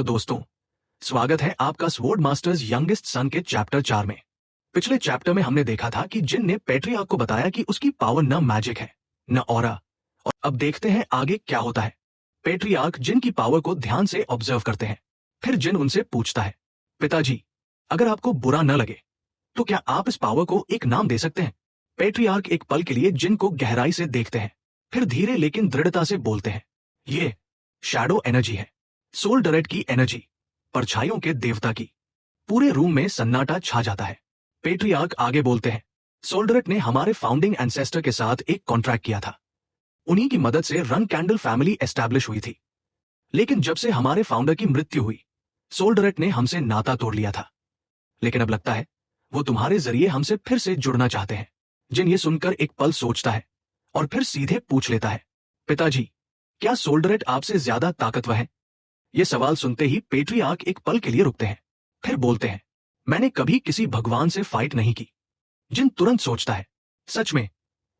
तो दोस्तों, स्वागत है आपका स्वॉर्ड मास्टर्स यंगेस्ट सन के चैप्टर 4 में। पिछले चैप्टर में हमने देखा था कि जिन ने पेट्रियार्क को बताया कि उसकी पावर न मैजिक है न ऑरा, और अब देखते हैं आगे क्या होता है। पेट्रियार्क जिन की पावर को ध्यान से ऑब्जर्व करते हैं। फिर जिन उनसे पूछता है, पिताजी, अगर आपको बुरा न लगे तो क्या आप इस पावर को एक नाम दे सकते हैं? पेट्रियार्क एक पल के लिए जिन को गहराई से देखते हैं, फिर धीरे लेकिन दृढ़ता से बोलते हैं, ये शैडो एनर्जी है, सोल्डरेट की एनर्जी, परछाइयों के देवता की। पूरे रूम में सन्नाटा छा जाता है। पेट्रियार्क आगे बोलते हैं, सोल्डरेट ने हमारे फाउंडिंग एंसेस्टर के साथ एक कॉन्ट्रैक्ट किया था। उन्हीं की मदद से रन कैंडल फैमिली एस्टैब्लिश हुई थी। लेकिन जब से हमारे फाउंडर की मृत्यु हुई, सोल्डरेट ने हमसे नाता तोड़ लिया था। लेकिन अब लगता है वो तुम्हारे जरिए हमसे फिर से जुड़ना चाहते हैं। जिन ये सुनकर एक पल सोचता है और फिर सीधे पूछ लेता है, पिताजी, क्या सोल्डरेट आपसे ज्यादा ताकतवर है? ये सवाल सुनते ही पेट्रियार्क एक पल के लिए रुकते हैं, फिर बोलते हैं, मैंने कभी किसी भगवान से फाइट नहीं की। जिन तुरंत सोचता है, सच में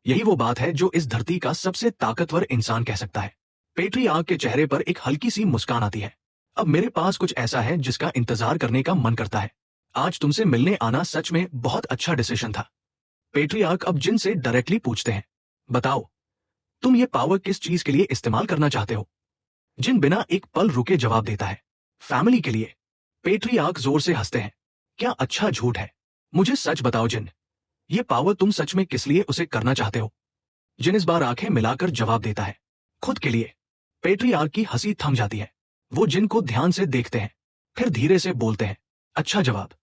यही वो बात है जो इस धरती का सबसे ताकतवर इंसान कह सकता है। पेट्रियार्क के चेहरे पर एक हल्की सी मुस्कान आती है। अब मेरे पास कुछ ऐसा है जिसका इंतजार करने का मन करता है। आज तुमसे मिलने आना सच में बहुत अच्छा डिसीजन था। पेट्रियार्क अब जिन से डायरेक्टली पूछते हैं, बताओ, तुम ये पावर किस चीज के लिए इस्तेमाल करना चाहते हो? जिन बिना एक पल रुके जवाब देता है, फैमिली के लिए। पेट्रियार्क जोर से हंसते हैं, क्या अच्छा झूठ है। मुझे सच बताओ जिन, ये पावर तुम सच में किस लिए उसे करना चाहते हो? जिन इस बार आंखें मिलाकर जवाब देता है, खुद के लिए। पेट्रियार्क की हंसी थम जाती है। वो जिन को ध्यान से देखते हैं, फिर धीरे से बोलते हैं, अच्छा जवाब।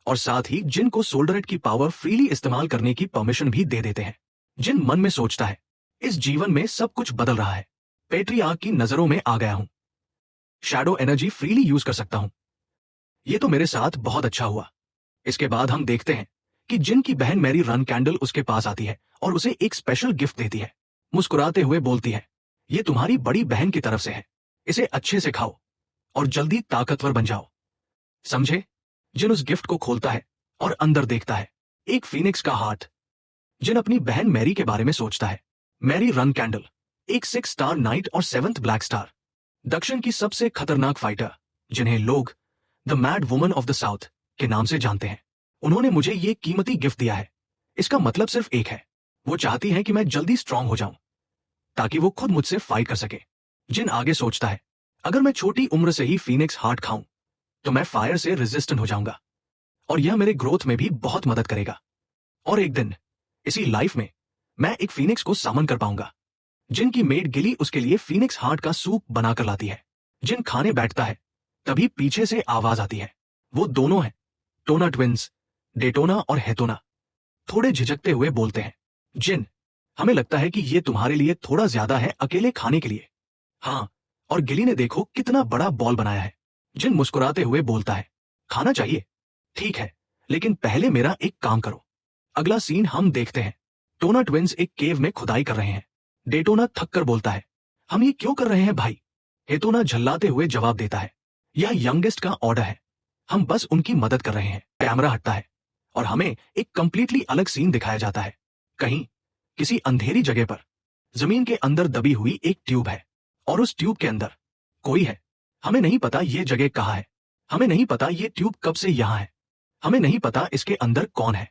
और साथ ही जिन को सोल्डरेट की पावर फ्रीली इस्तेमाल करने की परमिशन भी दे देते हैं। जिन मन में सोचता है, इस जीवन में सब कुछ बदल रहा है। पेट्रियार्क की नजरों में आ गया हूं। शैडो एनर्जी फ्रीली यूज कर सकता हूं। ये तो मेरे साथ बहुत अच्छा हुआ। इसके बाद हम देखते हैं कि जिन की बहन मैरी रन कैंडल उसके पास आती है और उसे एक स्पेशल गिफ्ट देती है। मुस्कुराते हुए बोलती है, ये तुम्हारी बड़ी बहन की तरफ से है, इसे अच्छे से खाओ और जल्दी ताकतवर बन जाओ, समझे? जिन उस गिफ्ट को खोलता है और अंदर देखता है एक फीनिक्स का हार्ट। जिन अपनी बहन मैरी के बारे में सोचता है। मैरी रन कैंडल एक 6 स्टार नाइट और 7th ब्लैक स्टार, दक्षिण की सबसे खतरनाक फाइटर, जिन्हें लोग the mad woman of the south के नाम से जानते हैं। उन्होंने मुझे ये कीमती गिफ्ट दिया है। इसका मतलब सिर्फ एक है, वो चाहती हैं कि मैं जल्दी स्ट्रांग हो जाऊं ताकि वो खुद मुझसे फाइट कर सके। जिन आगे सोचता है, अगर मैं छोटी उम्र से ही फीनिक्स हार्ट खाऊं तो मैं फायर से रेजिस्टेंट हो जाऊंगा और यह मेरे ग्रोथ में भी बहुत मदद करेगा। और एक दिन इसी लाइफ में मैं एक फीनिक्स को सामन कर पाऊंगा। जिन की मेड गिली उसके लिए फीनिक्स हार्ट का सूप बनाकर लाती है। जिन खाने बैठता है, तभी पीछे से आवाज आती है। वो दोनों हैं, टोना ट्विंस, डेटोना और हेटोना। थोड़े झिझकते हुए बोलते हैं, जिन, हमें लगता है कि ये तुम्हारे लिए थोड़ा ज्यादा है अकेले खाने के लिए। हाँ, और गिली ने देखो कितना बड़ा बॉल बनाया है। जिन मुस्कुराते हुए बोलता है, खाना चाहिए, ठीक है, लेकिन पहले मेरा एक काम करो। अगला सीन हम देखते हैं, टोना ट्विंस एक केव में खुदाई कर रहे हैं। डेटोना थककर बोलता है, हम ये क्यों कर रहे हैं भाई? हेटोना झल्लाते हुए जवाब देता है, यह यंगेस्ट का ऑर्डर है, हम बस उनकी मदद कर रहे हैं। कैमरा हटता है और हमें एक कंप्लीटली अलग सीन दिखाया जाता है। कहीं किसी अंधेरी जगह पर जमीन के अंदर दबी हुई एक ट्यूब है और उस ट्यूब के अंदर कोई है। हमें नहीं पता ये जगह कहाँ है, हमें नहीं पता ये ट्यूब कब से यहां है, हमें नहीं पता इसके अंदर कौन है।